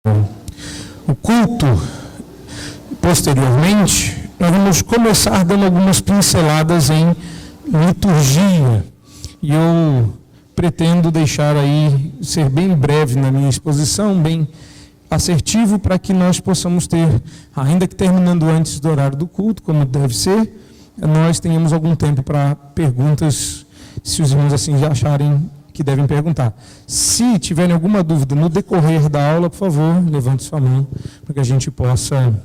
o culto. Posteriormente, nós vamos começar dando algumas pinceladas em liturgia. E eu pretendo deixar aí, ser bem breve na minha exposição, bem assertivo, para que nós possamos ter, ainda que terminando antes do horário do culto, como deve ser, nós tenhamos algum tempo para perguntas, se os irmãos assim já acharem que devem perguntar. Se tiverem alguma dúvida no decorrer da aula, por favor, levante sua mão, para que a gente possa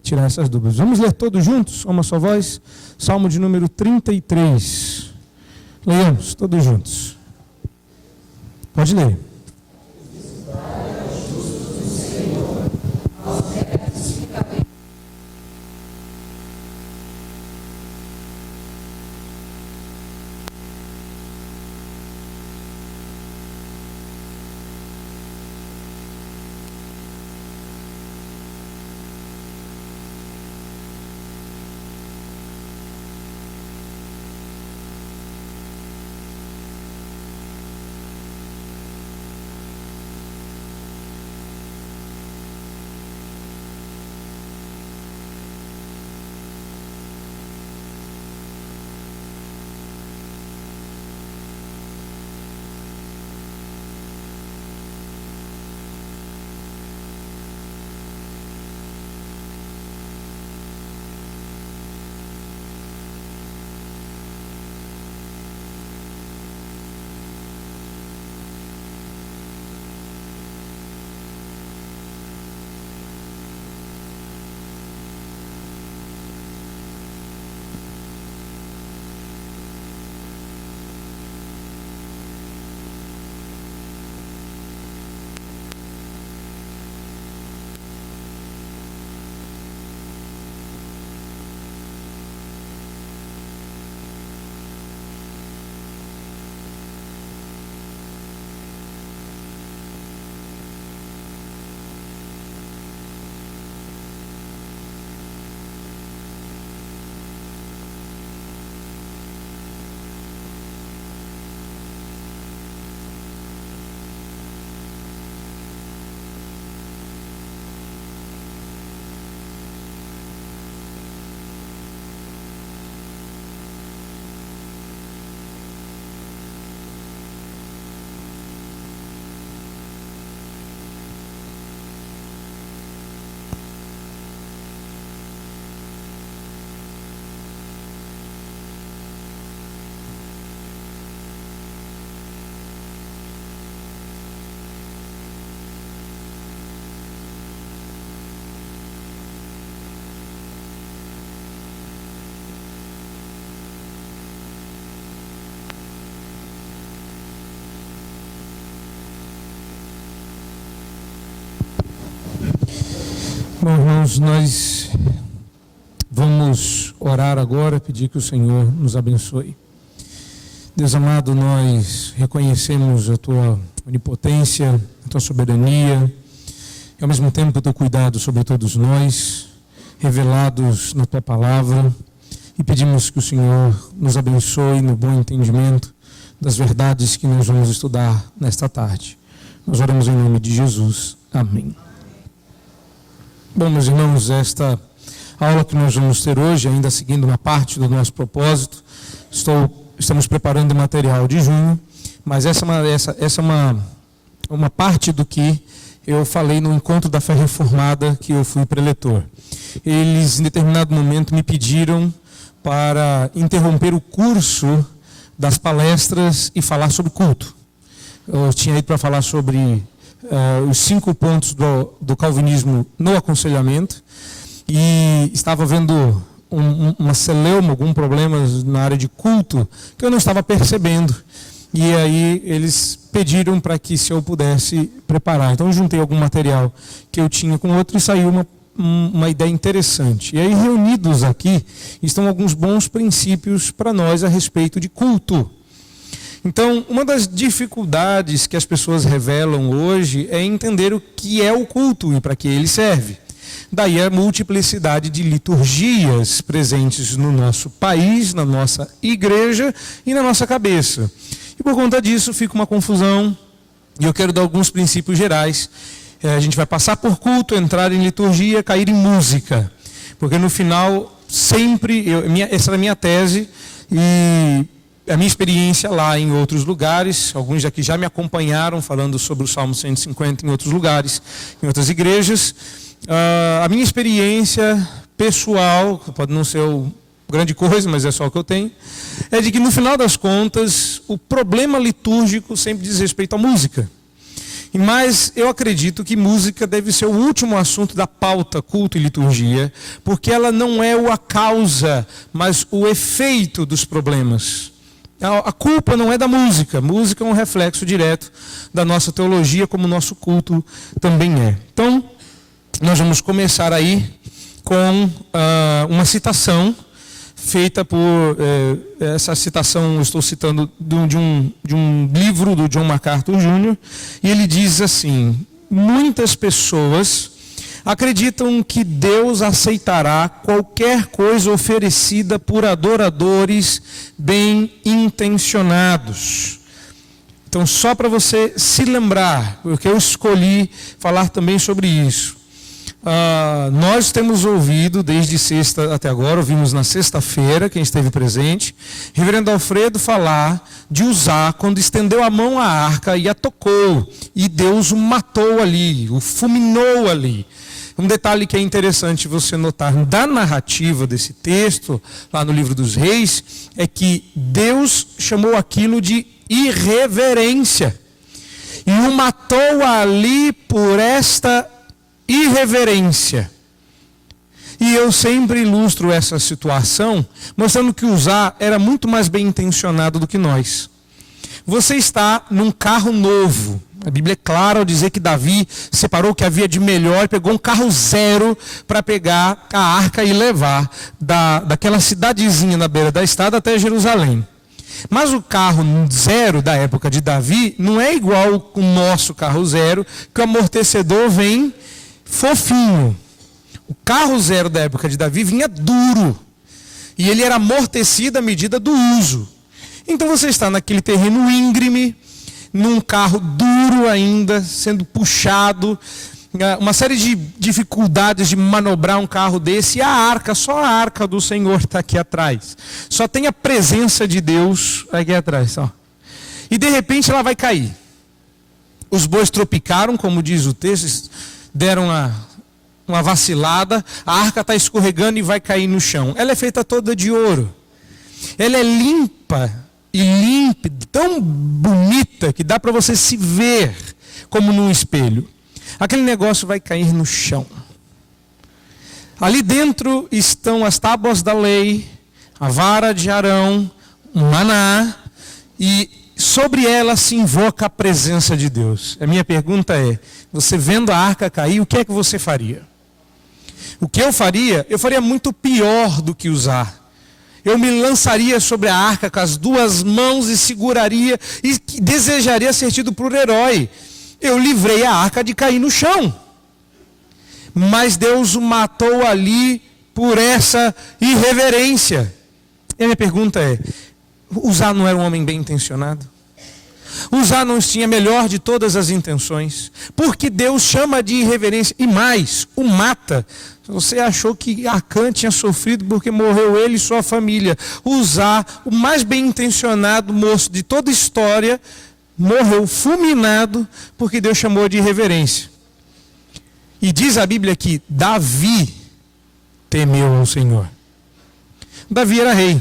tirar essas dúvidas. Vamos ler todos juntos, uma só voz, Salmo de número 33. Leiamos, todos juntos. Pode ler. Bom, irmãos, nós vamos orar agora, pedir que o Senhor nos abençoe. Deus amado, nós reconhecemos a Tua onipotência, a Tua soberania, e ao mesmo tempo o Teu cuidado sobre todos nós, revelados na Tua palavra, e pedimos que o Senhor nos abençoe no bom entendimento das verdades que nós vamos estudar nesta tarde. Nós oramos em nome de Jesus. Amém. Bom, meus irmãos, esta aula que nós vamos ter hoje, ainda seguindo uma parte do nosso propósito, estamos preparando o material de junho, mas essa é uma parte do que eu falei no encontro da fé reformada que eu fui preletor. Eles, em determinado momento, me pediram para interromper o curso das palestras e falar sobre culto. Eu tinha ido para falar sobre os 5 pontos do calvinismo no aconselhamento, e estava vendo uma celeuma, algum problema na área de culto que eu não estava percebendo, e aí eles pediram para que se eu pudesse preparar. Então eu juntei algum material que eu tinha com outro e saiu uma ideia interessante. E aí, reunidos aqui estão alguns bons princípios para nós a respeito de culto. Então, uma das dificuldades que as pessoas revelam hoje é entender o que é o culto e para que ele serve. Daí a multiplicidade de liturgias presentes no nosso país, na nossa igreja e na nossa cabeça. E por conta disso fica uma confusão, e eu quero dar alguns princípios gerais. A gente vai passar por culto, entrar em liturgia, cair em música. Porque no final, sempre, essa era a minha tese e a minha experiência lá em outros lugares. Alguns aqui já me acompanharam falando sobre o Salmo 150 em outros lugares, em outras igrejas. A minha experiência pessoal, pode não ser grande coisa, mas é só o que eu tenho, é de que no final das contas, o problema litúrgico sempre diz respeito à música. Mas eu acredito que música deve ser o último assunto da pauta culto e liturgia, porque ela não é a causa, mas o efeito dos problemas. A culpa não é da música. Música é um reflexo direto da nossa teologia, como o nosso culto também é. Então, nós vamos começar aí com uma citação feita por... essa citação eu estou citando de um livro do John MacArthur Jr. E ele diz assim: muitas pessoas acreditam que Deus aceitará qualquer coisa oferecida por adoradores bem intencionados. Então, só para você se lembrar, porque eu escolhi falar também sobre isso. Nós temos ouvido desde sexta até agora, ouvimos na sexta-feira, quem esteve presente, reverendo Alfredo falar de Uzá, quando estendeu a mão à arca e a tocou, e Deus o matou ali, o fulminou ali. Um detalhe que é interessante você notar da narrativa desse texto, lá no livro dos Reis, é que Deus chamou aquilo de irreverência. E o matou ali por esta irreverência. E eu sempre ilustro essa situação, mostrando que Uzá era muito mais bem intencionado do que nós. Você está num carro novo. A Bíblia é clara ao dizer que Davi separou o que havia de melhor, pegou um carro zero para pegar a arca e levar daquela cidadezinha na beira da estrada até Jerusalém. Mas o carro zero da época de Davi não é igual o nosso carro zero, que o amortecedor vem fofinho. O carro zero da época de Davi vinha duro. E ele era amortecido à medida do uso. Então você está naquele terreno íngreme, num carro duro ainda, sendo puxado, uma série de dificuldades de manobrar um carro desse, e a arca, só a arca do Senhor está aqui atrás. Só tem a presença de Deus aqui atrás. Ó. E de repente ela vai cair. Os bois tropicaram, como diz o texto, deram uma vacilada, a arca está escorregando e vai cair no chão. Ela é feita toda de ouro. Ela é limpa e límpida, tão bonita que dá para você se ver como num espelho. Aquele negócio vai cair no chão. Ali dentro estão as tábuas da lei, a vara de Arão, o maná, e sobre ela se invoca a presença de Deus. A minha pergunta é, você vendo a arca cair, o que é que você faria? O que eu faria muito pior do que Uzá. Eu me lançaria sobre a arca com as duas mãos e seguraria e desejaria ser tido por herói. Eu livrei a arca de cair no chão. Mas Deus o matou ali por essa irreverência. E a minha pergunta é, Uzá não era um homem bem intencionado? Uzá não tinha a melhor de todas as intenções. Porque Deus chama de irreverência e mais, o mata. Você achou que Acã tinha sofrido porque morreu ele e sua família. Uzá, o mais bem intencionado moço de toda a história, morreu fulminado porque Deus chamou de irreverência. E diz a Bíblia que Davi temeu ao Senhor. Davi era rei.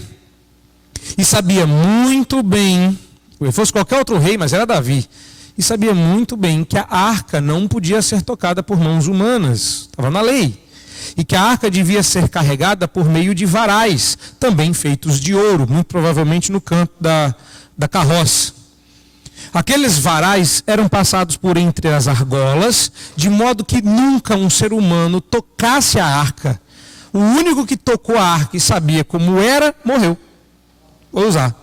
E sabia muito bem, se fosse qualquer outro rei, mas era Davi. E sabia muito bem que a arca não podia ser tocada por mãos humanas. Estava na lei. E que a arca devia ser carregada por meio de varais, também feitos de ouro, muito provavelmente no canto da carroça. Aqueles varais eram passados por entre as argolas, de modo que nunca um ser humano tocasse a arca. O único que tocou a arca e sabia como era, morreu. Vou usar.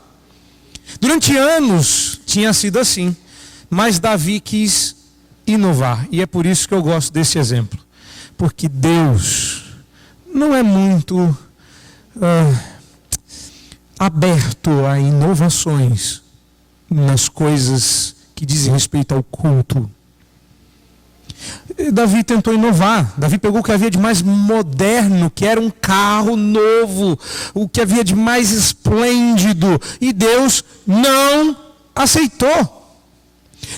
Durante anos tinha sido assim, mas Davi quis inovar. E é por isso que eu gosto desse exemplo. Porque Deus não é muito aberto a inovações nas coisas que dizem respeito ao culto. Davi tentou inovar. Davi pegou o que havia de mais moderno, que era um carro novo, o que havia de mais esplêndido, e Deus não aceitou.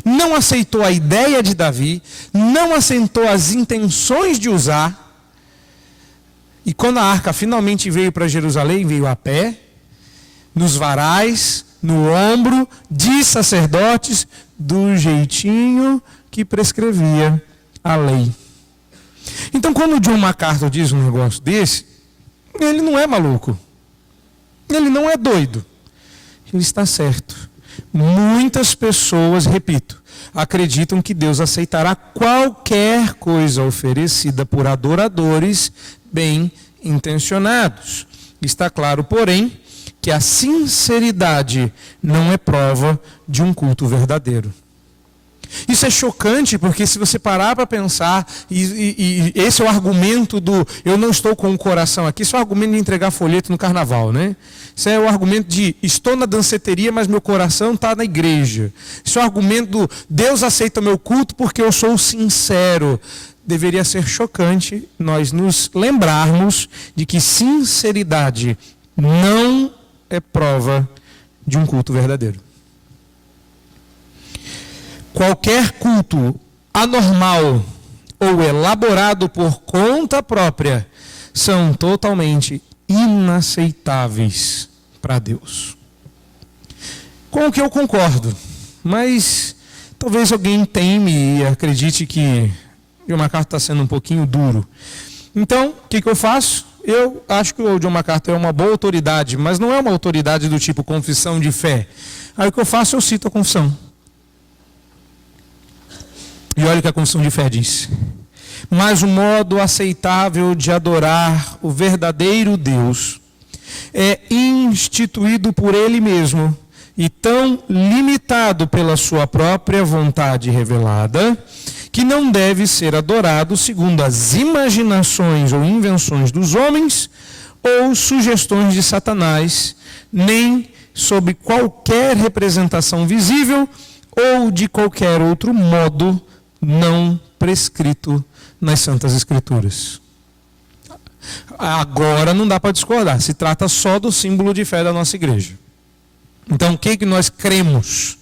Não aceitou a ideia de Davi, não aceitou as intenções de usar. E quando a arca finalmente veio para Jerusalém, veio a pé, nos varais, no ombro de sacerdotes, do jeitinho que prescrevia a lei. Então, quando o John MacArthur diz um negócio desse, ele não é maluco, ele não é doido, ele está certo. Muitas pessoas, repito, acreditam que Deus aceitará qualquer coisa oferecida por adoradores bem intencionados. Está claro, porém, que a sinceridade não é prova de um culto verdadeiro. Isso é chocante, porque se você parar para pensar, e esse é o argumento do eu não estou com o coração aqui, isso é o argumento de entregar folheto no carnaval, né? Isso é o argumento de estou na danceteria, mas meu coração está na igreja. Isso é o argumento do Deus aceita o meu culto porque eu sou sincero. Deveria ser chocante nós nos lembrarmos de que sinceridade não é prova de um culto verdadeiro. Qualquer culto anormal ou elaborado por conta própria são totalmente inaceitáveis para Deus. Com o que eu concordo, mas talvez alguém teme e acredite que John MacArthur está sendo um pouquinho duro. Então, o que eu faço? Eu acho que o John MacArthur é uma boa autoridade, mas não é uma autoridade do tipo confissão de fé. Aí o que eu faço? Eu cito a confissão. E olha o que a confissão de fé diz. Mas o modo aceitável de adorar o verdadeiro Deus é instituído por Ele mesmo e tão limitado pela sua própria vontade revelada, que não deve ser adorado segundo as imaginações ou invenções dos homens ou sugestões de Satanás, nem sob qualquer representação visível ou de qualquer outro modo não prescrito nas Santas Escrituras. Agora não dá para discordar, se trata só do símbolo de fé da nossa igreja. Então o que nós cremos?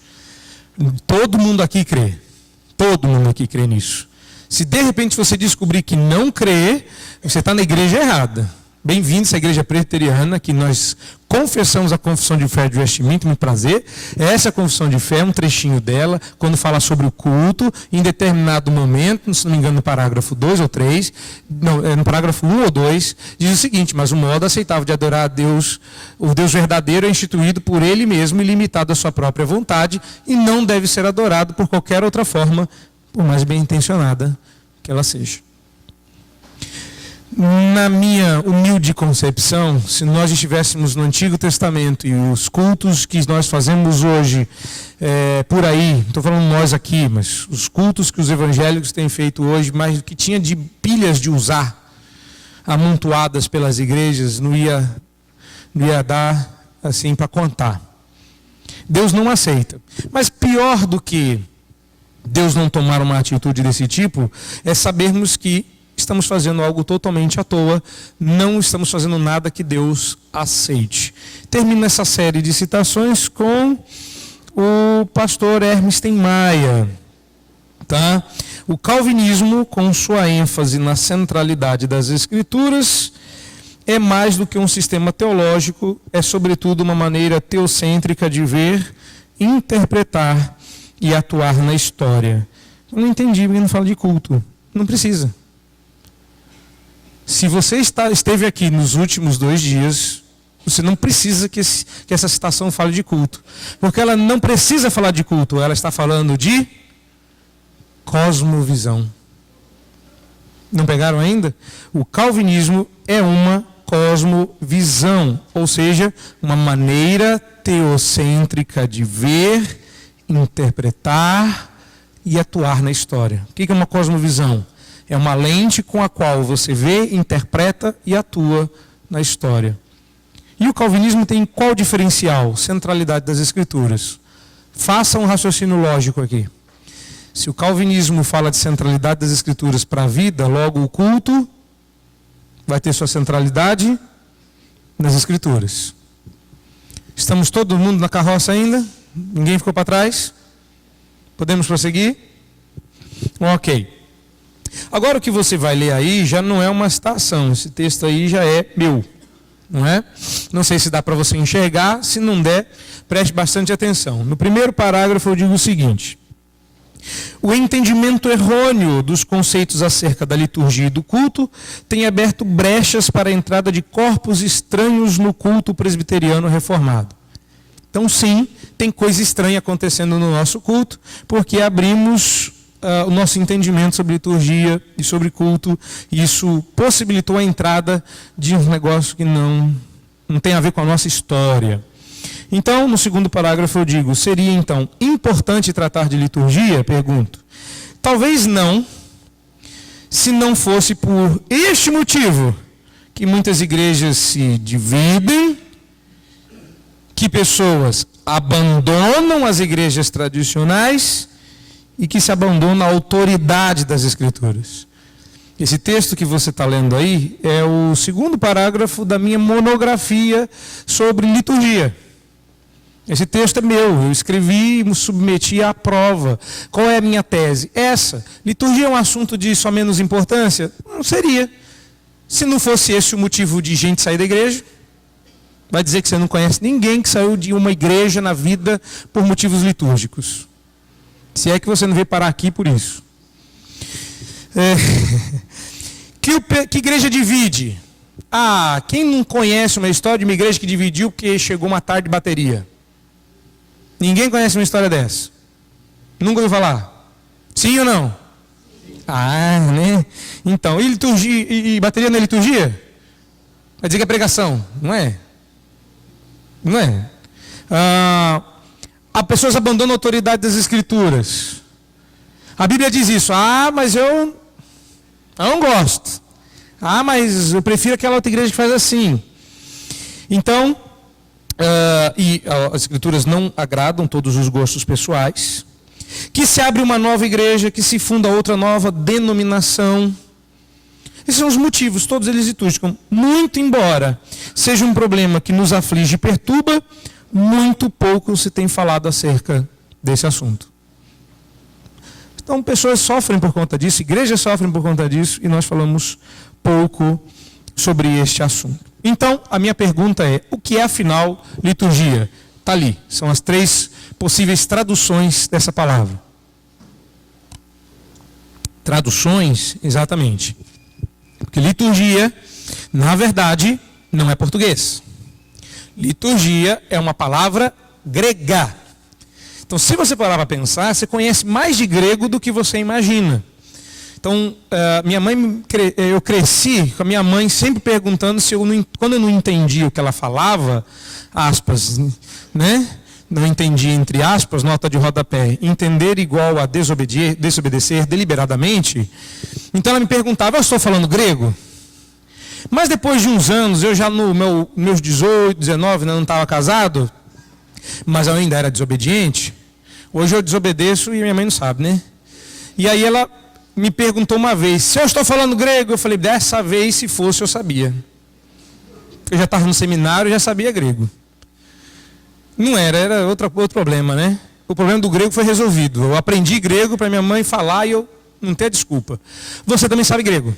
Todo mundo aqui crê. Todo mundo aqui crê nisso. Se de repente você descobrir que não crê, você está na igreja errada. Bem-vindos à igreja presbiteriana, que nós confessamos a confissão de fé de Westminster, muito prazer. Essa confissão de fé é um trechinho dela, quando fala sobre o culto, em determinado momento, se não me engano no parágrafo 2 ou 3, não, no parágrafo 1 ou 2, diz o seguinte: mas o modo aceitável de adorar a Deus, o Deus verdadeiro, é instituído por Ele mesmo e limitado à sua própria vontade, e não deve ser adorado por qualquer outra forma, por mais bem intencionada que ela seja. Na minha humilde concepção, se nós estivéssemos no Antigo Testamento e os cultos que nós fazemos hoje por aí, não estou falando nós aqui, mas os cultos que os evangélicos têm feito hoje, mas que tinha de pilhas de usar, amontoadas pelas igrejas, não ia dar assim para contar. Deus não aceita. Mas pior do que Deus não tomar uma atitude desse tipo, é sabermos que estamos fazendo algo totalmente à toa, não estamos fazendo nada que Deus aceite. Termino essa série de citações com o pastor Hermes Maia. Tá? O calvinismo, com sua ênfase na centralidade das Escrituras, é mais do que um sistema teológico, é sobretudo uma maneira teocêntrica de ver, interpretar e atuar na história. Eu não entendi porque não fala de culto. Não precisa. Se você esteve aqui nos últimos 2 dias, você não precisa que essa citação fale de culto. Porque ela não precisa falar de culto, ela está falando de cosmovisão. Não pegaram ainda? O calvinismo é uma cosmovisão, ou seja, uma maneira teocêntrica de ver, interpretar e atuar na história. O que é uma cosmovisão? É uma lente com a qual você vê, interpreta e atua na história. E o calvinismo tem qual diferencial? Centralidade das Escrituras. Faça um raciocínio lógico aqui. Se o calvinismo fala de centralidade das Escrituras para a vida, logo o culto vai ter sua centralidade nas Escrituras. Estamos todo mundo na carroça ainda? Ninguém ficou para trás? Podemos prosseguir? Ok. Agora o que você vai ler aí já não é uma citação, esse texto aí já é meu, não é? Não sei se dá para você enxergar, se não der, preste bastante atenção. No primeiro parágrafo eu digo o seguinte: o entendimento errôneo dos conceitos acerca da liturgia e do culto tem aberto brechas para a entrada de corpos estranhos no culto presbiteriano reformado. Então sim, tem coisa estranha acontecendo no nosso culto, porque abrimos o nosso entendimento sobre liturgia e sobre culto, e isso possibilitou a entrada de um negócio que não tem a ver com a nossa história. Então, no segundo parágrafo eu digo, seria então importante tratar de liturgia? Pergunto. Talvez não, se não fosse por este motivo, que muitas igrejas se dividem, que pessoas abandonam as igrejas tradicionais e que se abandona a autoridade das Escrituras. Esse texto que você está lendo aí é o segundo parágrafo da minha monografia sobre liturgia. Esse texto é meu, eu escrevi e me submeti à prova. Qual é a minha tese? Essa. Liturgia é um assunto de só menos importância? Não seria. Se não fosse esse o motivo de gente sair da igreja, vai dizer que você não conhece ninguém que saiu de uma igreja na vida por motivos litúrgicos. Se é que você não veio parar aqui por isso. Que igreja divide? Quem não conhece uma história de uma igreja que dividiu porque chegou uma tarde de bateria? Ninguém conhece uma história dessa? Nunca ouviu falar? Sim ou não? Né? Então, e liturgia, e bateria não é liturgia? Vai dizer que é pregação, não é? Não é? As pessoas abandonam a autoridade das Escrituras. A Bíblia diz isso. Mas eu não gosto. Mas eu prefiro aquela outra igreja que faz assim. Então, as Escrituras não agradam todos os gostos pessoais. Que se abre uma nova igreja, que se funda outra nova denominação. Esses são os motivos, todos eles litúrgicos. Muito embora seja um problema que nos aflige e perturba, muito pouco se tem falado acerca desse assunto. Então, pessoas sofrem por conta disso, igrejas sofrem por conta disso, e nós falamos pouco sobre este assunto. Então, a minha pergunta é, o que é, afinal, liturgia? Está ali, são as 3 possíveis traduções dessa palavra. Traduções, exatamente. Porque liturgia, na verdade, não é português. Liturgia é uma palavra grega. Então, se você parar para pensar, você conhece mais de grego do que você imagina. Então, eu cresci com a minha mãe sempre perguntando se quando eu não entendia o que ela falava, aspas, né? Não entendi, entre aspas, nota de rodapé, entender igual a desobedecer deliberadamente. Então ela me perguntava, eu estou falando grego? Mas depois de uns anos, eu já meus 18, 19, não estava casado, mas eu ainda era desobediente. Hoje eu desobedeço e minha mãe não sabe, né? E aí ela me perguntou uma vez, se eu estou falando grego? Eu falei, dessa vez, se fosse, eu sabia. Eu já estava no seminário e já sabia grego. Não era outro problema, né? O problema do grego foi resolvido. Eu aprendi grego para minha mãe falar e eu não ter desculpa. Você também sabe grego.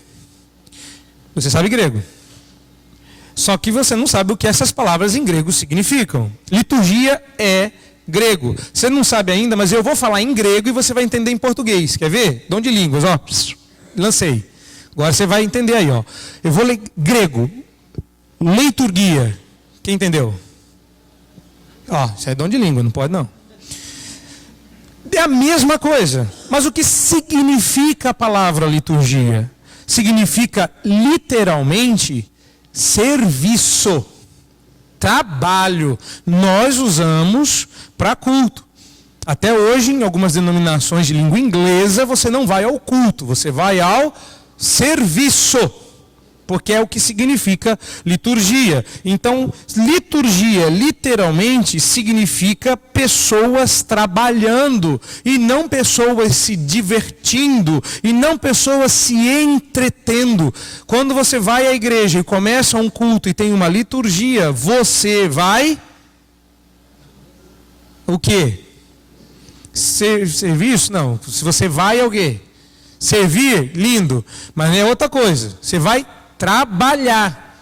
Você sabe grego. Só que você não sabe o que essas palavras em grego significam. Liturgia é grego. Você não sabe ainda, mas eu vou falar em grego e você vai entender em português. Quer ver? Dom de línguas, ó. Lancei. Agora você vai entender aí, ó. Eu vou ler grego. Liturgia. Quem entendeu? Isso é dom de língua, não pode não. É a mesma coisa. Mas o que significa a palavra liturgia? Significa literalmente serviço, trabalho. Nós usamos para culto. Até hoje, em algumas denominações de língua inglesa, você não vai ao culto, você vai ao serviço. porque é o que significa liturgia. Então, liturgia literalmente significa pessoas trabalhando, e não pessoas se divertindo, e não pessoas se entretendo. Quando você vai à igreja e começa um culto e tem uma liturgia, você vai... O quê? Serviço? Não. Se você vai, é o quê? Servir? Lindo. Mas é outra coisa. Você vai trabalhar.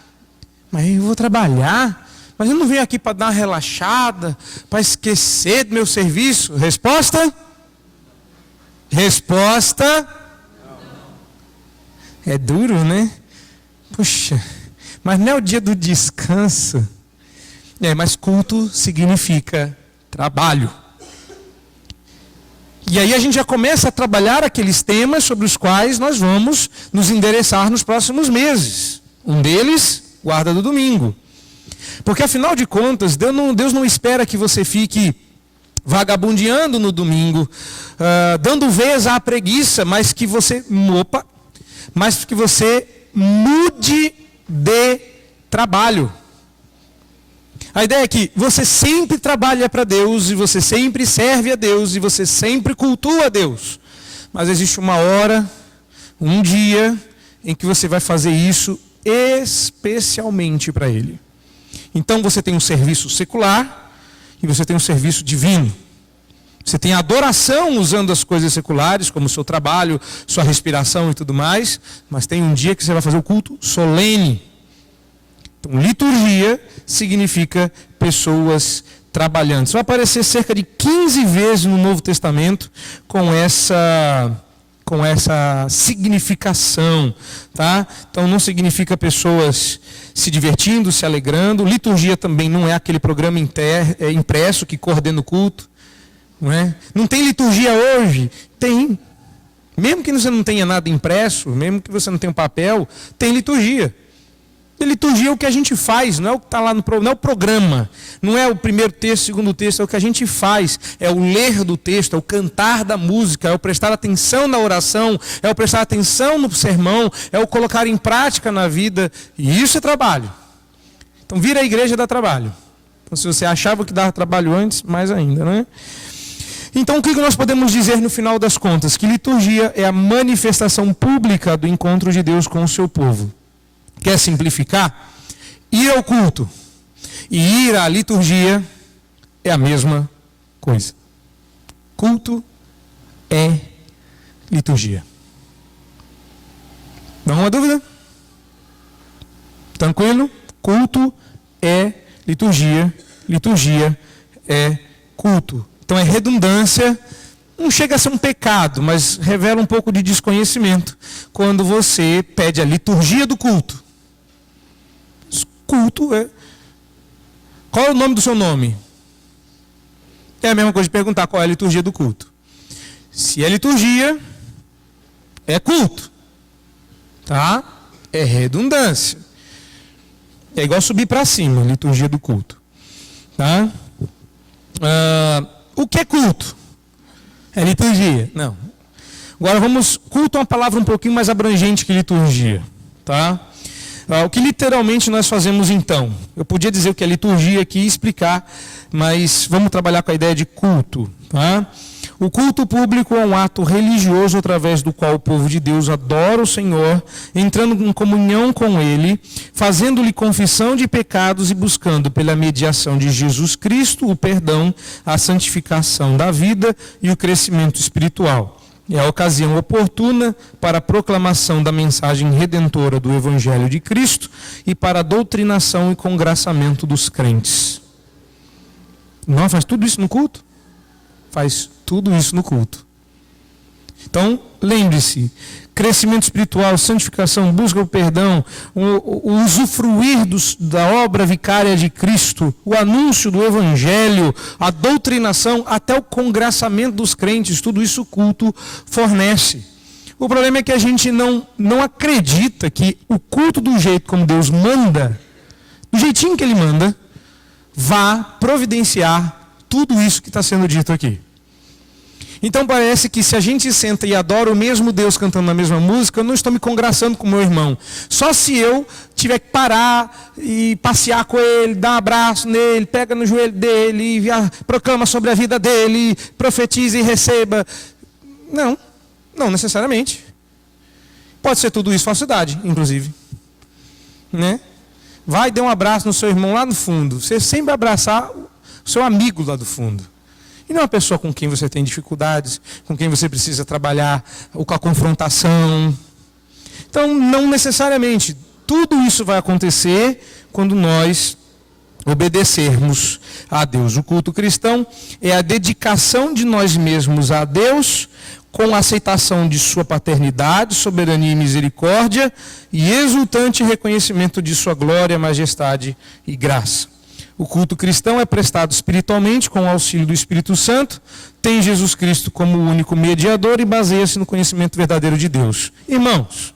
Mas eu vou trabalhar? Mas eu não venho aqui para dar uma relaxada, para esquecer do meu serviço? Resposta? Resposta? É duro, né? Puxa, mas não é o dia do descanso. Mas culto significa trabalho. E aí a gente já começa a trabalhar aqueles temas sobre os quais nós vamos nos endereçar nos próximos meses. Um deles, guarda do domingo. Porque afinal de contas, Deus não espera que você fique vagabundeando no domingo, dando vez à preguiça, mas que você mude de trabalho. A ideia é que você sempre trabalha para Deus, e você sempre serve a Deus, e você sempre cultua a Deus. Mas existe uma hora, um dia, em que você vai fazer isso especialmente para Ele. Então você tem um serviço secular, e você tem um serviço divino. Você tem adoração usando as coisas seculares, como o seu trabalho, sua respiração e tudo mais, mas tem um dia que você vai fazer o culto solene. Então, liturgia significa pessoas trabalhando. Isso vai aparecer cerca de 15 vezes no Novo Testamento com essa significação, tá? Então não significa pessoas se divertindo, se alegrando. Liturgia também não é aquele programa impresso que coordena o culto, não é? Não tem liturgia hoje? Tem. Mesmo que você não tenha nada impresso, mesmo que você não tenha um papel, tem liturgia. E liturgia é o que a gente faz, não é o que está lá não é o programa, não é o primeiro texto, segundo texto, é o que a gente faz, é o ler do texto, é o cantar da música, é o prestar atenção na oração, é o prestar atenção no sermão, é o colocar em prática na vida, e isso é trabalho. Então vir à igreja dá trabalho. Então se você achava que dava trabalho antes, mais ainda, né? Então o que nós podemos dizer no final das contas? Que liturgia é a manifestação pública do encontro de Deus com o seu povo. Quer simplificar? Ir ao culto e ir à liturgia é a mesma coisa. Culto é liturgia. Não há uma dúvida? Tranquilo? Culto é liturgia. Liturgia é culto. Então é redundância. Não chega a ser um pecado, mas revela um pouco de desconhecimento quando você pede a liturgia do culto. Culto é... Qual é o nome do seu nome? É a mesma coisa de perguntar qual é a liturgia do culto. Se é liturgia, é culto. Tá? É redundância. É igual subir para cima, liturgia do culto. Tá? O que é culto? É liturgia? Não. Agora culto é uma palavra um pouquinho mais abrangente que liturgia. Tá? O que literalmente nós fazemos então? Eu podia dizer o que é liturgia aqui e explicar, mas vamos trabalhar com a ideia de culto. Tá? O culto público é um ato religioso através do qual o povo de Deus adora o Senhor, entrando em comunhão com Ele, fazendo-lhe confissão de pecados e buscando pela mediação de Jesus Cristo o perdão, a santificação da vida e o crescimento espiritual. É a ocasião oportuna para a proclamação da mensagem redentora do Evangelho de Cristo e para a doutrinação e congraçamento dos crentes. Não faz tudo isso no culto? Faz tudo isso no culto. Então, lembre-se, crescimento espiritual, santificação, busca do perdão, o usufruir da obra vicária de Cristo, o anúncio do Evangelho, a doutrinação, até o congraçamento dos crentes, tudo isso o culto fornece. O problema é que a gente não acredita que o culto do jeito como Deus manda, do jeitinho que Ele manda, vá providenciar tudo isso que está sendo dito aqui. Então parece que se a gente senta e adora o mesmo Deus cantando a mesma música, eu não estou me congraçando com o meu irmão. Só se eu tiver que parar e passear com ele, dar um abraço nele, pega no joelho dele, proclama sobre a vida dele, profetiza e receba. Não necessariamente. Pode ser tudo isso falsidade, inclusive. Né? Vai, dê um abraço no seu irmão lá no fundo. Você sempre abraçar o seu amigo lá do fundo. E não é uma pessoa com quem você tem dificuldades, com quem você precisa trabalhar, ou com a confrontação. Então, não necessariamente. Tudo isso vai acontecer quando nós obedecermos a Deus. O culto cristão é a dedicação de nós mesmos a Deus, com a aceitação de sua paternidade, soberania e misericórdia, e exultante reconhecimento de sua glória, majestade e graça. O culto cristão é prestado espiritualmente com o auxílio do Espírito Santo, tem Jesus Cristo como o único mediador e baseia-se no conhecimento verdadeiro de Deus. Irmãos,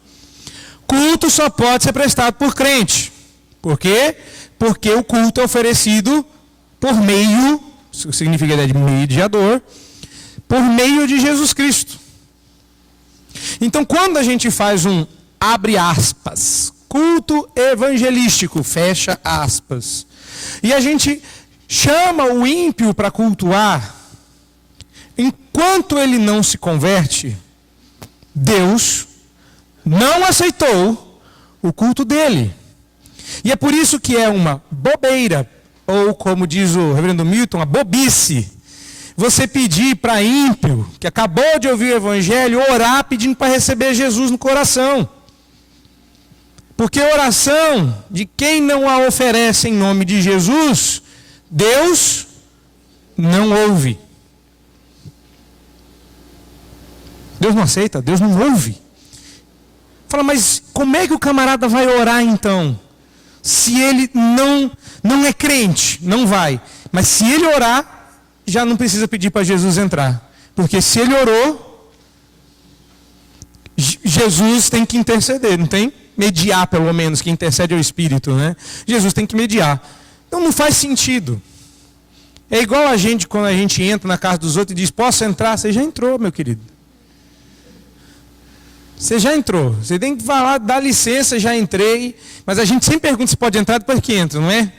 culto só pode ser prestado por crente. Por quê? Porque o culto é oferecido por meio, isso significa de mediador, por meio de Jesus Cristo. Então, quando a gente faz um, abre aspas, culto evangelístico, fecha aspas, e a gente chama o ímpio para cultuar, enquanto ele não se converte, Deus não aceitou o culto dele. E é por isso que é uma bobeira, ou como diz o reverendo Milton, uma bobice, você pedir para ímpio, que acabou de ouvir o evangelho, orar pedindo para receber Jesus no coração. Porque a oração de quem não a oferece em nome de Jesus, Deus não ouve. Deus não aceita, Deus não ouve. Fala, mas como é que o camarada vai orar então? Se ele não é crente, não vai. Mas se ele orar, já não precisa pedir para Jesus entrar. Porque se ele orou, Jesus tem que interceder, não tem? Mediar, pelo menos, que intercede ao Espírito, né? Jesus tem que mediar. Então não faz sentido. É igual a gente, quando a gente entra na casa dos outros e diz, posso entrar? Você já entrou, meu querido. Você já entrou. Você tem que falar, dá licença, já entrei. Mas a gente sempre pergunta se pode entrar depois que entra, não é?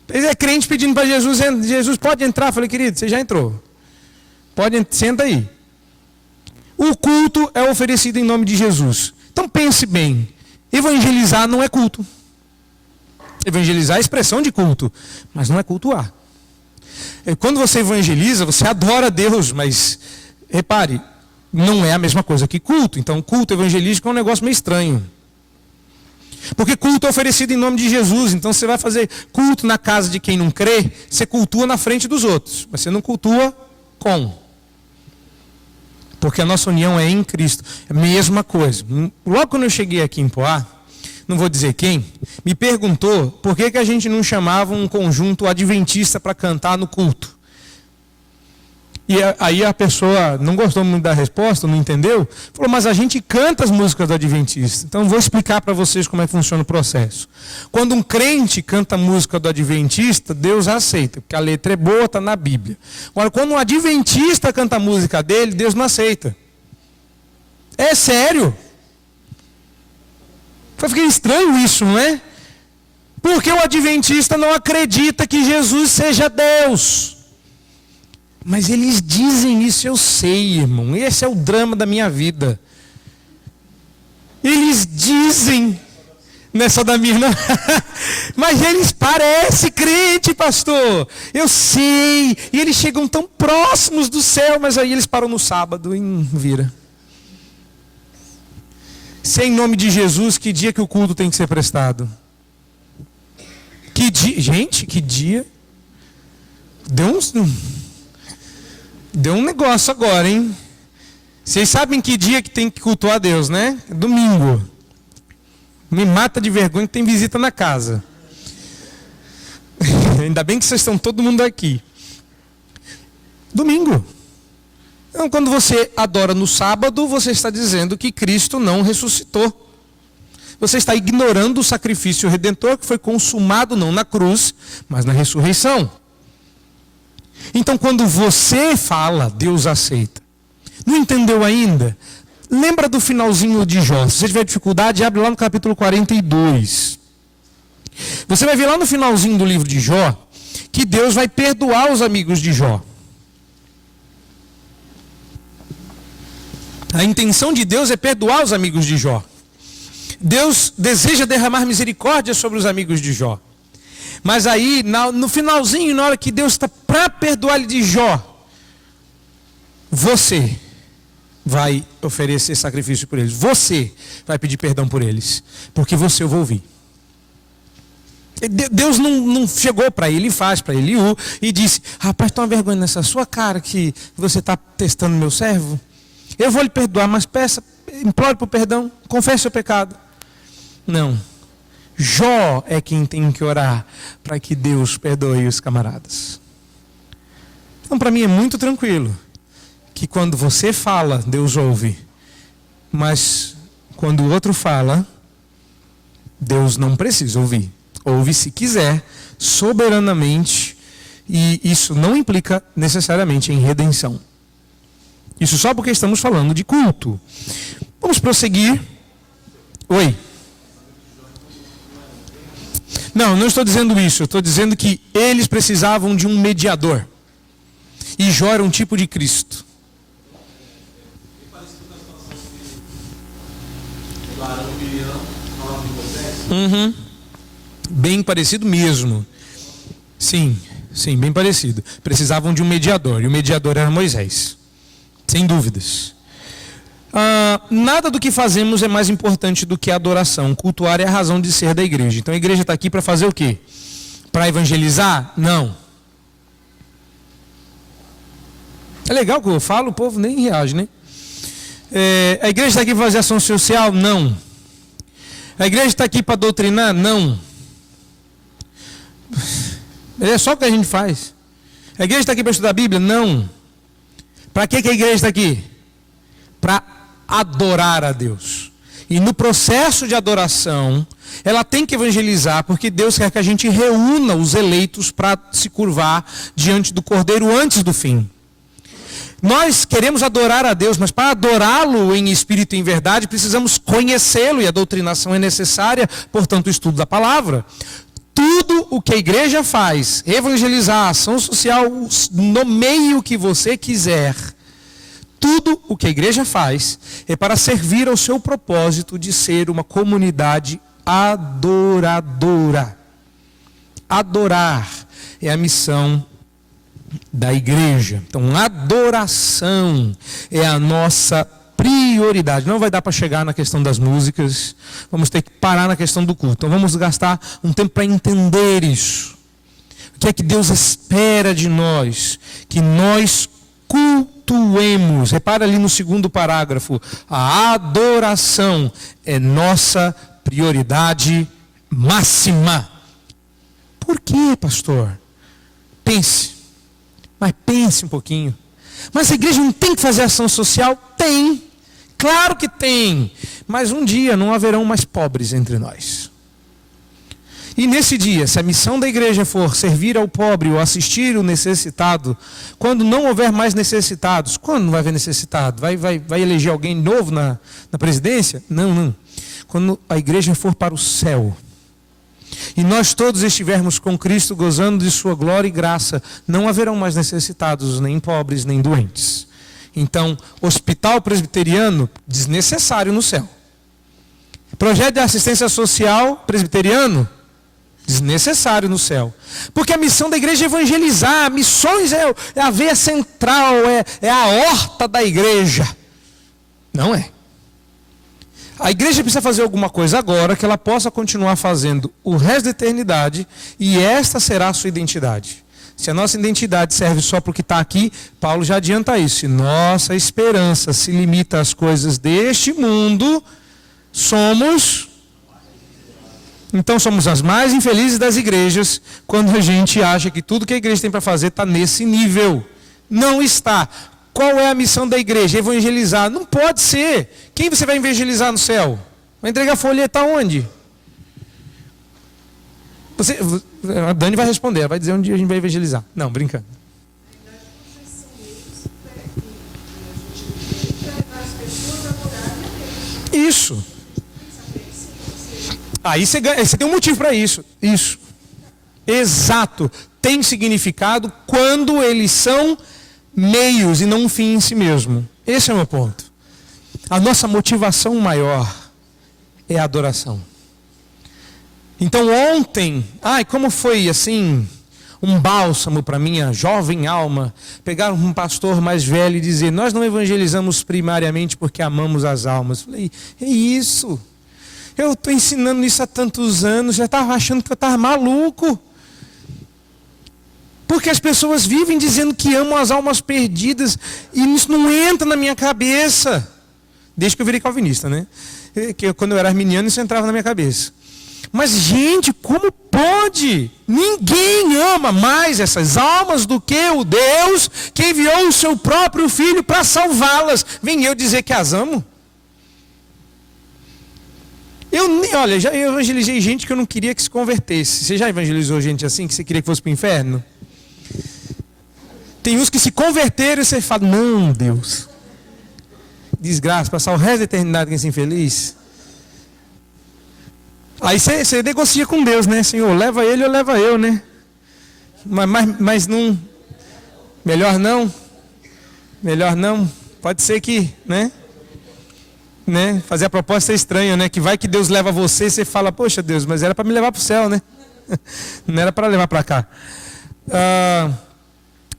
Ele é crente pedindo para Jesus, Jesus pode entrar? Eu falei, querido, você já entrou. Senta aí. O culto é oferecido em nome de Jesus. Então pense bem, evangelizar não é culto. Evangelizar é expressão de culto, mas não é cultuar. Quando você evangeliza, você adora a Deus, mas repare, não é a mesma coisa que culto. Então culto evangelístico é um negócio meio estranho. Porque culto é oferecido em nome de Jesus. Então você vai fazer culto na casa de quem não crê, você cultua na frente dos outros, mas você não cultua com. Porque a nossa união é em Cristo. É a mesma coisa. Logo quando eu cheguei aqui em Poá, não vou dizer quem, me perguntou por que a gente não chamava um conjunto adventista para cantar no culto. E aí a pessoa não gostou muito da resposta, não entendeu, falou, mas a gente canta as músicas do adventista. Então vou explicar para vocês como é que funciona o processo. Quando um crente canta a música do adventista, Deus aceita, porque a letra é boa, está na Bíblia. Agora, quando um adventista canta a música dele, Deus não aceita. É sério. Fica estranho isso, não é? Porque o adventista não acredita que Jesus seja Deus. Mas eles dizem isso, eu sei, irmão. Esse é o drama da minha vida. Eles dizem, não é só da minha, não. Mas eles parecem crente, pastor. Eu sei. E eles chegam tão próximos do céu, mas aí eles param no sábado e não vira. Se é em nome de Jesus, que dia que o culto tem que ser prestado? Que dia? Gente, que dia? Deu um negócio agora, hein? Vocês sabem que dia que tem que cultuar a Deus, né? Domingo. Me mata de vergonha que tem visita na casa. Ainda bem que vocês estão todo mundo aqui. Domingo. Então, quando você adora no sábado, você está dizendo que Cristo não ressuscitou. Você está ignorando o sacrifício redentor que foi consumado não na cruz, mas na ressurreição. Então, quando você fala, Deus aceita. Não entendeu ainda? Lembra do finalzinho de Jó. Se você tiver dificuldade, abre lá no capítulo 42. Você vai ver lá no finalzinho do livro de Jó que Deus vai perdoar os amigos de Jó. A intenção de Deus é perdoar os amigos de Jó. Deus deseja derramar misericórdia sobre os amigos de Jó. Mas aí, no finalzinho, na hora que Deus está para perdoar ele de Jó, você vai oferecer sacrifício por eles. Você vai pedir perdão por eles. Porque você eu vou ouvir. Deus não chegou para ele, faz para ele e disse: rapaz, toma vergonha nessa sua cara que você está testando meu servo. Eu vou lhe perdoar, mas peça, implore por perdão, confesse seu pecado. Não. Jó é quem tem que orar para que Deus perdoe os camaradas. Então, para mim é muito tranquilo que quando você fala, Deus ouve. Mas quando o outro fala, Deus não precisa ouvir. Ouve se quiser, soberanamente, e isso não implica necessariamente em redenção. Isso só porque estamos falando de culto. Vamos prosseguir. Oi. Não estou dizendo isso. Eu estou dizendo que eles precisavam de um mediador. E Jó era um tipo de Cristo. Bem parecido mesmo. Sim, bem parecido. Precisavam de um mediador. E o mediador era Moisés. Sem dúvidas. Nada do que fazemos é mais importante do que a adoração. Cultuar é a razão de ser da igreja. Então a igreja está aqui para fazer o quê? Para evangelizar? Não. É legal que eu falo, o povo nem reage, né? A igreja está aqui para fazer ação social? Não. A igreja está aqui para doutrinar? Não. É só o que a gente faz. A igreja está aqui para estudar a Bíblia? Não. Para que a igreja está aqui? Para adorar a Deus. E no processo de adoração, ela tem que evangelizar, porque Deus quer que a gente reúna os eleitos para se curvar diante do Cordeiro antes do fim. Nós queremos adorar a Deus, mas para adorá-lo em espírito e em verdade, precisamos conhecê-lo, e a doutrinação é necessária, portanto, o estudo da palavra. Tudo o que a igreja faz, evangelizar, ação social, nomeie o que você quiser, tudo o que a igreja faz é para servir ao seu propósito de ser uma comunidade adoradora. Adorar é a missão da igreja. Então, adoração é a nossa prioridade. Não vai dar para chegar na questão das músicas. Vamos ter que parar na questão do culto. Então, vamos gastar um tempo para entender isso. O que é que Deus espera de nós? Que nós cultuemos. Repara ali no segundo parágrafo. A adoração é nossa prioridade máxima. Por quê, pastor? Pense. Mas pense um pouquinho. Mas a igreja não tem que fazer ação social? Tem. Claro que tem. Mas um dia não haverão mais pobres entre nós. E nesse dia, se a missão da igreja for servir ao pobre ou assistir o necessitado, quando não houver mais necessitados, quando não vai haver necessitado? Vai eleger alguém novo na presidência? Não. Quando a igreja for para o céu, e nós todos estivermos com Cristo gozando de sua glória e graça, não haverão mais necessitados, nem pobres, nem doentes. Então, hospital presbiteriano, desnecessário no céu. Projeto de assistência social presbiteriano, desnecessário no céu. Porque a missão da igreja é evangelizar. Missões é a veia central, é a horta da igreja. Não é. A igreja precisa fazer alguma coisa agora que ela possa continuar fazendo o resto da eternidade, e esta será a sua identidade. Se a nossa identidade serve só para o que está aqui, Paulo já adianta isso. Se nossa esperança se limita às coisas deste mundo, somos as mais infelizes das igrejas, quando a gente acha que tudo que a igreja tem para fazer está nesse nível. Não está. Qual é a missão da igreja? Evangelizar. Não pode ser. Quem você vai evangelizar no céu? Vai entregar folheta aonde? A Dani vai responder, ela vai dizer onde a gente vai evangelizar. Não, brincando. Isso. Aí você tem um motivo para isso. Isso. Exato. Tem significado quando eles são meios e não um fim em si mesmo. Esse é o meu ponto. A nossa motivação maior é a adoração. Então ontem, como foi assim, um bálsamo para minha jovem alma, pegar um pastor mais velho e dizer: nós não evangelizamos primariamente porque amamos as almas. Falei, é isso. Eu estou ensinando isso há tantos anos, já estava achando que eu estava maluco. Porque as pessoas vivem dizendo que amam as almas perdidas, e isso não entra na minha cabeça. Desde que eu virei calvinista, né? Que quando eu era arminiano, isso entrava na minha cabeça. Mas, gente, como pode? Ninguém ama mais essas almas do que o Deus que enviou o seu próprio Filho para salvá-las. Vem eu dizer que as amo? Olha, eu evangelizei gente que eu não queria que se convertesse. Você já evangelizou gente assim, que você queria que fosse para o inferno? Tem uns que se converteram e você fala: não, Deus, desgraça, passar o resto da eternidade com esse infeliz. Aí você negocia com Deus, né? Senhor, leva ele ou leva eu, né? Mas não. Melhor não. Pode ser que, né? Fazer a proposta é estranha, né? Que vai que Deus leva você e você fala: poxa, Deus, mas era para me levar para o céu, né? Não era para levar para cá.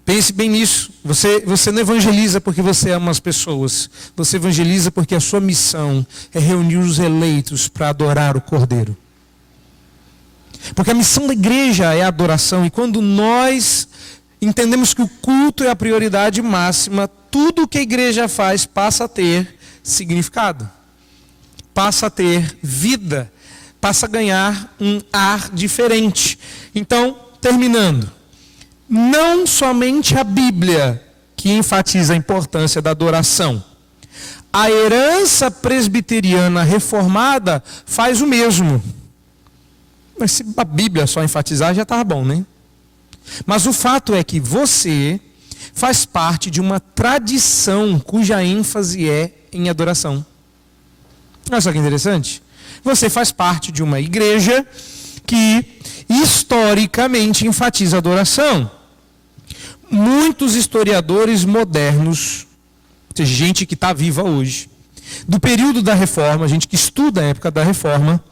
Pense bem nisso. Você não evangeliza porque você ama as pessoas. Você evangeliza porque a sua missão é reunir os eleitos para adorar o Cordeiro. Porque a missão da igreja é a adoração. E quando nós entendemos que o culto é a prioridade máxima, tudo o que a igreja faz passa a ter significado. Passa a ter vida. Passa a ganhar um ar diferente. Então, terminando. Não somente a Bíblia que enfatiza a importância da adoração. A herança presbiteriana reformada faz o mesmo. Mas se a Bíblia só enfatizar, já estava bom, né? Mas o fato é que você faz parte de uma tradição cuja ênfase é em adoração. Olha só que interessante. Você faz parte de uma igreja que historicamente enfatiza a adoração. Muitos historiadores modernos, ou seja, gente que está viva hoje, do período da Reforma, gente que estuda a época da Reforma,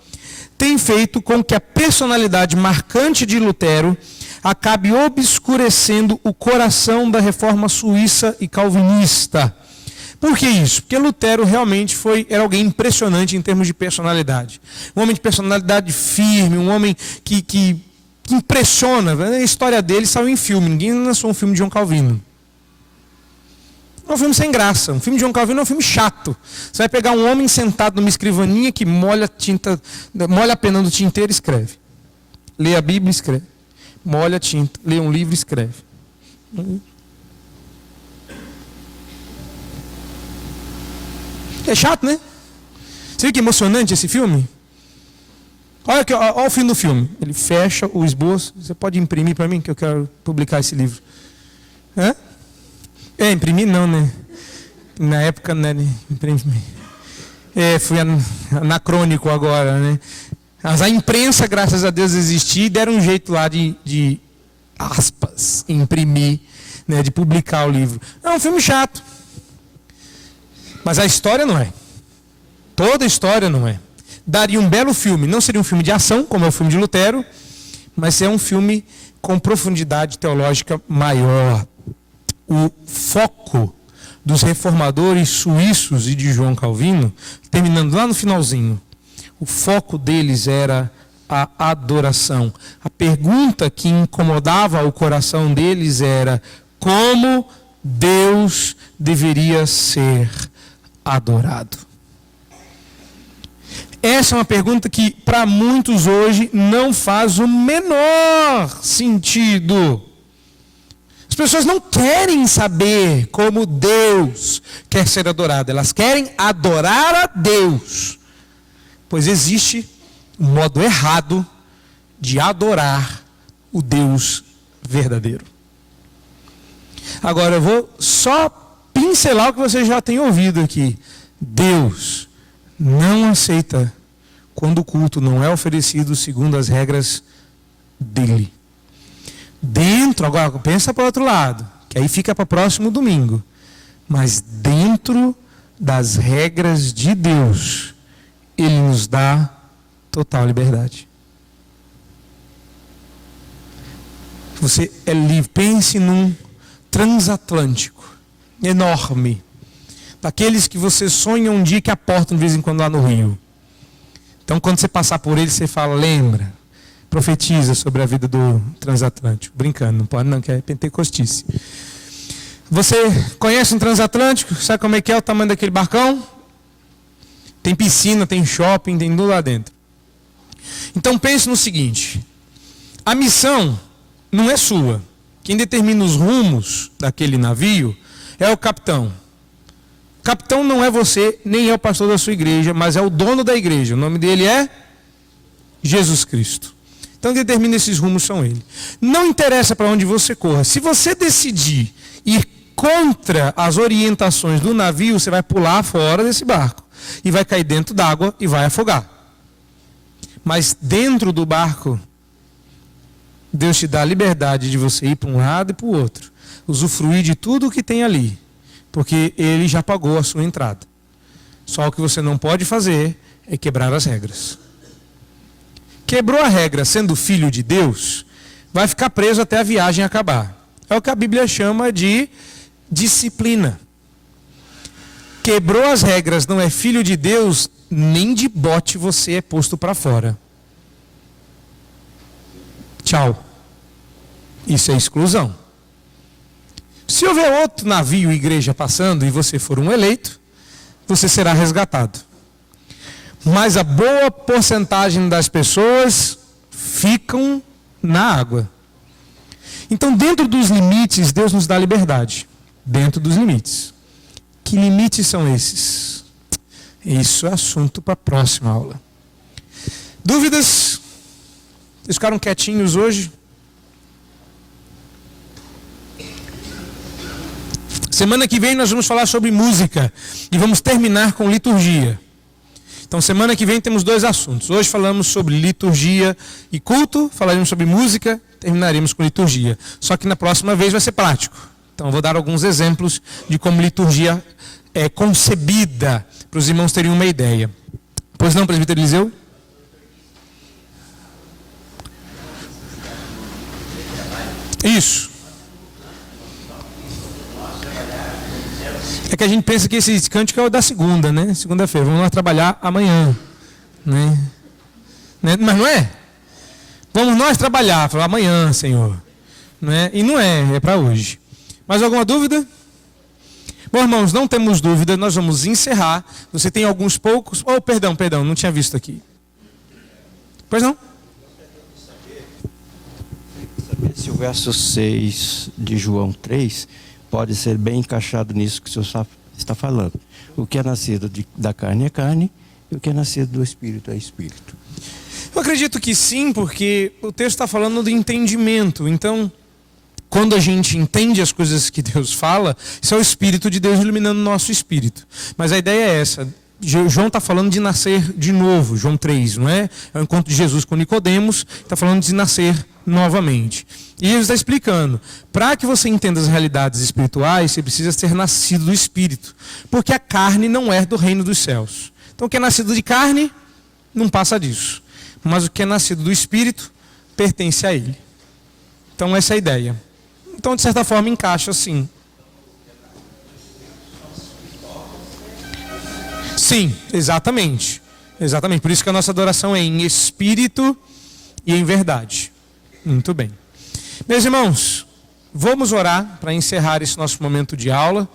tem feito com que a personalidade marcante de Lutero acabe obscurecendo o coração da Reforma suíça e calvinista. Por que isso? Porque Lutero realmente era alguém impressionante em termos de personalidade. Um homem de personalidade firme, um homem que impressiona. A história dele saiu em filme. Ninguém lançou um filme de João Calvino. É um filme sem graça. Um filme de João Calvino é um filme chato. Você vai pegar um homem sentado numa escrivaninha que molha a pena do tinteiro e escreve. Lê a Bíblia e escreve. Molha a tinta, lê um livro e escreve. É chato, né? Você viu que emocionante esse filme? Olha o fim do filme. Ele fecha o esboço. Você pode imprimir para mim, que eu quero publicar esse livro. Imprimir não, né? Na época, né? Imprimir. Fui anacrônico agora, né? Mas a imprensa, graças a Deus, existia e deram um jeito lá de aspas, imprimir, né? De publicar o livro. É um filme chato. Mas a história não é. Toda a história não é. Daria um belo filme. Não seria um filme de ação, como é o filme de Lutero, mas é um filme com profundidade teológica maior. O foco dos reformadores suíços e de João Calvino, terminando lá no finalzinho, o foco deles era a adoração. A pergunta que incomodava o coração deles era: como Deus deveria ser adorado? Essa é uma pergunta que para muitos hoje não faz o menor sentido. As pessoas não querem saber como Deus quer ser adorado. Elas querem adorar a Deus. Pois existe um modo errado de adorar o Deus verdadeiro. Agora eu vou só pincelar o que você já tem ouvido aqui. Deus não aceita quando o culto não é oferecido segundo as regras dele. Dentro, agora pensa para o outro lado, que aí fica para o próximo domingo. Mas dentro das regras de Deus, Ele nos dá total liberdade. Você é livre. Pense num transatlântico enorme, daqueles que você sonha um dia que aportam de vez em quando lá no Rio. Então, quando você passar por ele, você fala, lembra, profetiza sobre a vida do transatlântico. Brincando, não pode não, que é pentecostice. Você conhece um transatlântico? Sabe como é que é o tamanho daquele barcão? Tem piscina, tem shopping, tem tudo lá dentro. Então pense no seguinte, a missão não é sua. Quem determina os rumos daquele navio é o capitão. O capitão não é você, nem é o pastor da sua igreja, mas é o dono da igreja. O nome dele é Jesus Cristo. Então quem determina esses rumos são ele. Não interessa para onde você corra. Se você decidir ir contra as orientações do navio, você vai pular fora desse barco e vai cair dentro d'água e vai afogar. Mas dentro do barco, Deus te dá a liberdade de você ir para um lado e para o outro, usufruir de tudo o que tem ali, porque Ele já pagou a sua entrada. Só o que você não pode fazer é quebrar as regras. Quebrou a regra sendo filho de Deus, vai ficar preso até a viagem acabar. É o que a Bíblia chama de disciplina. Quebrou as regras, não é filho de Deus, nem de bote você é posto para fora. Tchau. Isso é exclusão. Se houver outro navio, igreja passando, e você for um eleito, você será resgatado. Mas a boa porcentagem das pessoas ficam na água. Então, dentro dos limites, Deus nos dá liberdade. Dentro dos limites. Que limites são esses? Isso é assunto para a próxima aula. Dúvidas? Vocês ficaram quietinhos hoje? Semana que vem nós vamos falar sobre música. E vamos terminar com liturgia. Então, semana que vem temos 2 assuntos. Hoje falamos sobre liturgia e culto. Falaremos sobre música. Terminaremos com liturgia. Só que na próxima vez vai ser prático. Então, eu vou dar alguns exemplos de como liturgia é concebida, para os irmãos terem uma ideia. Pois não, presbítero Eliseu? Isso. É que a gente pensa que esse cântico é o da segunda, né? Segunda-feira. Vamos lá trabalhar amanhã. Né? Mas não é? Vamos nós trabalhar. Falar amanhã, Senhor. Não é? E não é, é para hoje. Mais alguma dúvida? Bom, irmãos, não temos dúvida. Nós vamos encerrar. Você tem alguns poucos... Oh, perdão, não tinha visto aqui. Pois não? Se o verso 6 de João 3 pode ser bem encaixado nisso que o senhor está falando. O que é nascido da carne é carne, e o que é nascido do Espírito é Espírito. Eu acredito que sim, porque o texto está falando do entendimento. Então, quando a gente entende as coisas que Deus fala, isso é o Espírito de Deus iluminando o nosso espírito. Mas a ideia é essa. João está falando de nascer de novo, João 3, não é? É o encontro de Jesus com Nicodemos, está falando de nascer novamente. E ele está explicando, para que você entenda as realidades espirituais, você precisa ser nascido do Espírito, porque a carne não é do reino dos céus. Então o que é nascido de carne, não passa disso. Mas o que é nascido do Espírito, pertence a ele. Então essa é a ideia. Então de certa forma encaixa sim. Sim, exatamente. Exatamente. Por isso que a nossa adoração é em espírito e em verdade. Muito bem. Meus irmãos, vamos orar para encerrar esse nosso momento de aula.